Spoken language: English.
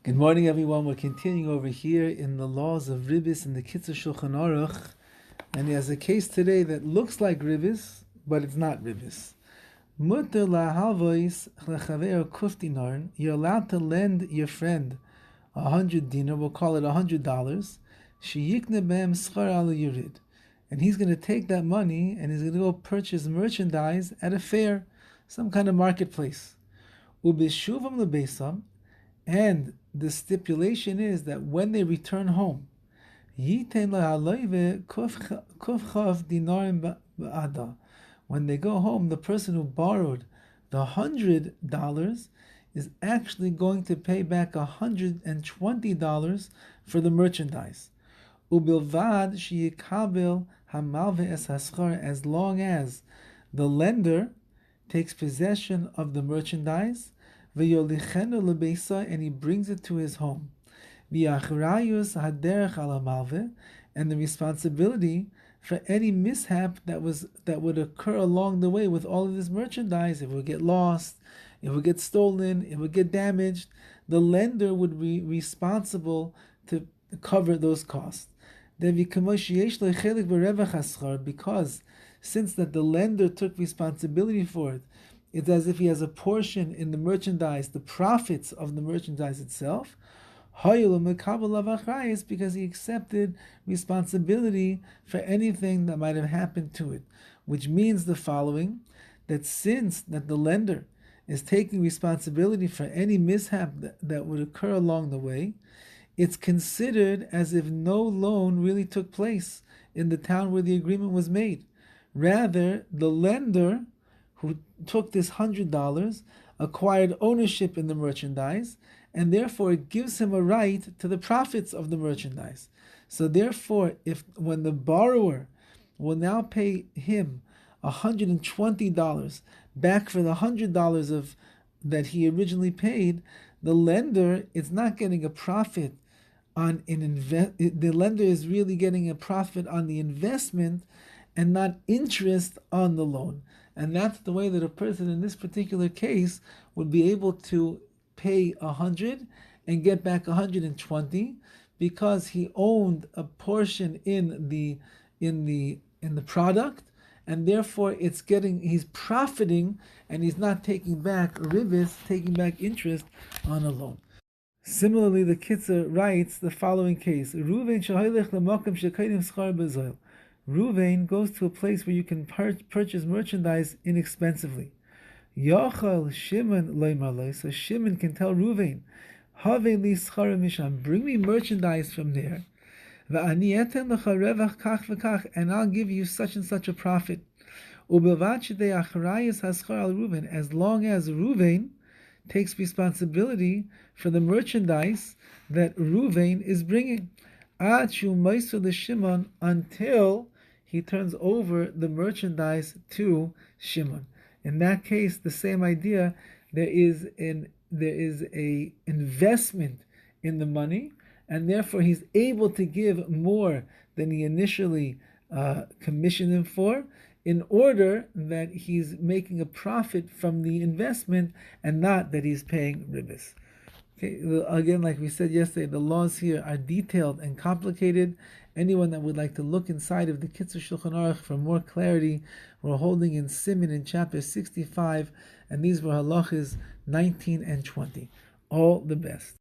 Good morning, everyone. We're continuing over here in the laws of Ribbis in the Kitzur Shulchan Aruch, and he has a case today that looks like Ribbis, but it's not Ribbis. Mutter lahalvois lechaver kuf dinar. You're allowed to lend your friend 100 dinar. We'll call it $100. Sheyikne behem schar al yurid, and he's going to take that money and he's going to go purchase merchandise at a fair, some kind of marketplace. Ubishuvam lebeisam. And the stipulation is that when they return home, when they go home, the person who borrowed the $100 is actually going to pay back $120 for the merchandise. As long as the lender takes possession of the merchandise, and he brings it to his home. And the responsibility for any mishap that would occur along the way with all of this merchandise, if it would get lost, if it would get stolen, if it would get damaged, the lender would be responsible to cover those costs. Because since that the lender took responsibility for it, it's as if he has a portion in the merchandise, the profits of the merchandise itself, because he accepted responsibility for anything that might have happened to it. Which means the following, that since that the lender is taking responsibility for any mishap that would occur along the way, it's considered as if no loan really took place in the town where the agreement was made. Rather, the lender who took this $100 acquired ownership in the merchandise, and therefore it gives him a right to the profits of the merchandise. So therefore, when the borrower will now pay him $120 back for the $100 that he originally paid, the lender is not getting a profit on the lender is really getting a profit on the investment and not interest on the loan. And that's the way that a person in this particular case would be able to pay 100 and get back 120, because he owned a portion in the product, and therefore he's profiting, and he's not taking back ribbis, taking back interest on a loan. Similarly, the Kitzur writes the following case: Ruvain goes to a place where you can purchase merchandise inexpensively. Yochel Shimon loimaloi, so Shimon can tell Ruvain, Have li schara misham, bring me merchandise from there. Va'ani eten lecha revach kach v'kach, and I'll give you such and such a profit. Ubilvat shedei acharayis haschar al Ruvain, as long as Ruvain takes responsibility for the merchandise that Ruvain is bringing. Until he turns over the merchandise to Shimon. In that case, the same idea. There is a investment in the money, and therefore he's able to give more than he initially commissioned him for, in order that he's making a profit from the investment and not that he's paying ribbis. Okay, again, like we said yesterday, the laws here are detailed and complicated. Anyone that would like to look inside of the Kitzur Shulchan Aruch for more clarity, we're holding in Siman in chapter 65, and these were halachas 19 and 20. All the best.